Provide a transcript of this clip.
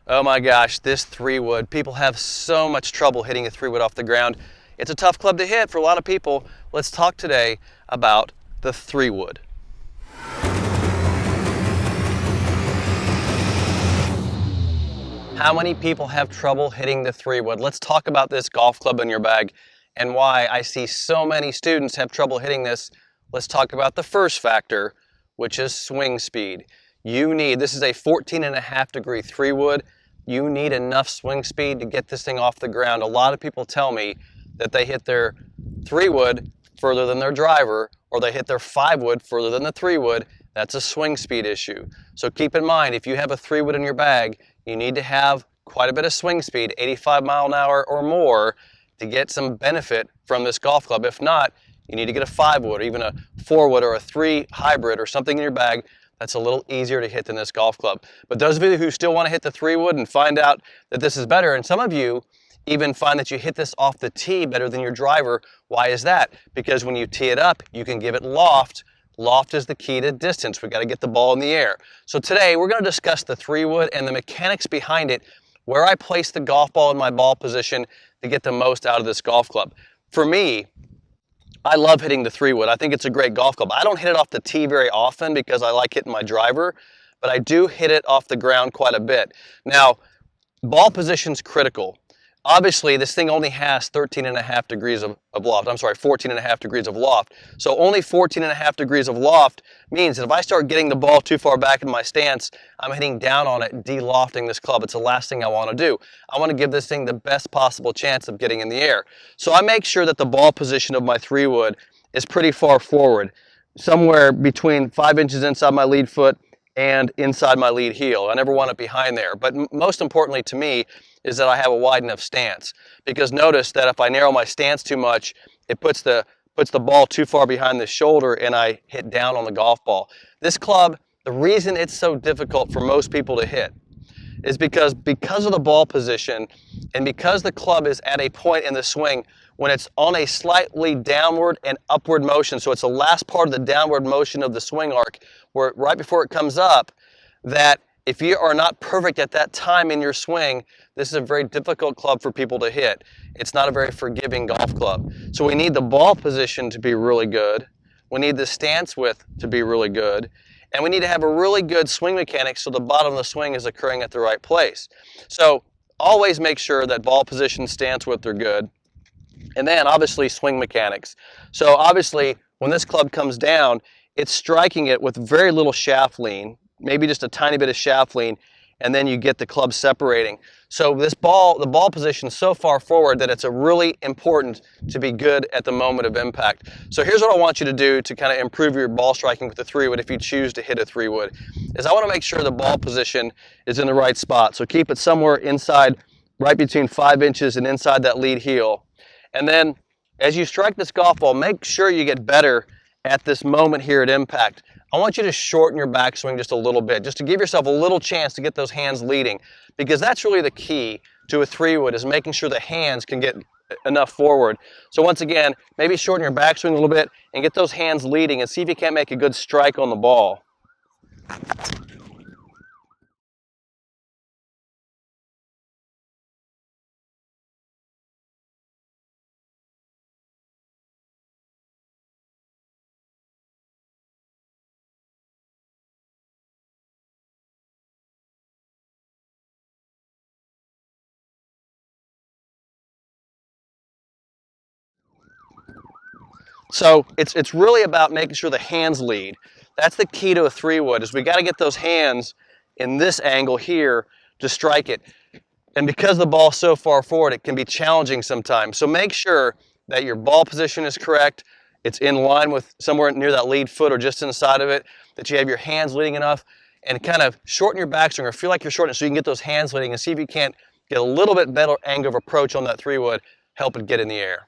Oh my gosh, this 3-wood. People have so much trouble hitting a 3-wood off the ground. It's a tough club to hit for a lot of people. Let's talk today about the 3-wood. How many people have trouble hitting the 3-wood? Let's talk about this golf club in your bag and why I see so many students have trouble hitting this. Let's talk about the first factor, which is swing speed. This is a 14.5-degree 3-wood. You need enough swing speed to get this thing off the ground. A lot of people tell me that they hit their 3-wood further than their driver, or they hit their 5-wood further than the 3-wood. That's a swing speed issue. So keep in mind, if you have a 3-wood in your bag, you need to have quite a bit of swing speed, 85 mile an hour or more, to get some benefit from this golf club. If not, you need to get a 5-wood, or even a 4-wood or a 3 hybrid or something in your bag that's a little easier to hit than this golf club. But those of you who still want to hit the 3-wood and find out that this is better, and some of you even find that you hit this off the tee better than your driver. Why is that? Because when you tee it up, you can give it loft. Loft is the key to distance. We got to get the ball in the air. So today we're going to discuss the 3-wood and the mechanics behind it, where I place the golf ball in my ball position to get the most out of this golf club. For me, I love hitting the 3-wood. I think it's a great golf club. I don't hit it off the tee very often because I like hitting my driver, but I do hit it off the ground quite a bit. Now, ball position's critical. Obviously, this thing only has 13.5 degrees of loft. I'm sorry, 14.5 degrees of loft. So only 14.5 degrees of loft means that if I start getting the ball too far back in my stance, I'm hitting down on it, de-lofting this club. It's the last thing I want to do. I want to give this thing the best possible chance of getting in the air. So I make sure that the ball position of my 3-wood is pretty far forward, somewhere between 5 inches inside my lead foot and inside my lead heel. I never want it behind there. But most importantly to me is that I have a wide enough stance. Because notice that if I narrow my stance too much, it puts the ball too far behind the shoulder and I hit down on the golf ball. This club, the reason it's so difficult for most people to hit is because of the ball position and because the club is at a point in the swing when it's on a slightly downward and upward motion. So it's the last part of the downward motion of the swing arc, where right before it comes up, that if you are not perfect at that time in your swing, this is a very difficult club for people to hit. It's not a very forgiving golf club. So we need the ball position to be really good. We need the stance width to be really good. And we need to have a really good swing mechanics so the bottom of the swing is occurring at the right place. So always make sure that ball position, stance width are good. And then obviously swing mechanics. So obviously when this club comes down, it's striking it with very little shaft lean, maybe just a tiny bit of shaft lean, and then you get the club separating. So the ball position is so far forward that it's really important to be good at the moment of impact. So here's what I want you to do to kind of improve your ball striking with the 3-wood if you choose to hit a 3-wood, is I want to make sure the ball position is in the right spot. So keep it somewhere inside, right between 5 inches and inside that lead heel. And then as you strike this golf ball, make sure you get better at this moment here at impact. I want you to shorten your backswing just a little bit, just to give yourself a little chance to get those hands leading, because that's really the key to a 3-wood, is making sure the hands can get enough forward. So once again, maybe shorten your backswing a little bit and get those hands leading and see if you can't make a good strike on the ball. So it's really about making sure the hands lead. That's the key to a 3-wood, is we got to get those hands in this angle here to strike it. And because the ball's so far forward, it can be challenging sometimes. So make sure that your ball position is correct. It's in line with somewhere near that lead foot or just inside of it, that you have your hands leading enough, and kind of shorten your backswing or feel like you're shortening so you can get those hands leading and see if you can't get a little bit better angle of approach on that 3-wood, help it get in the air.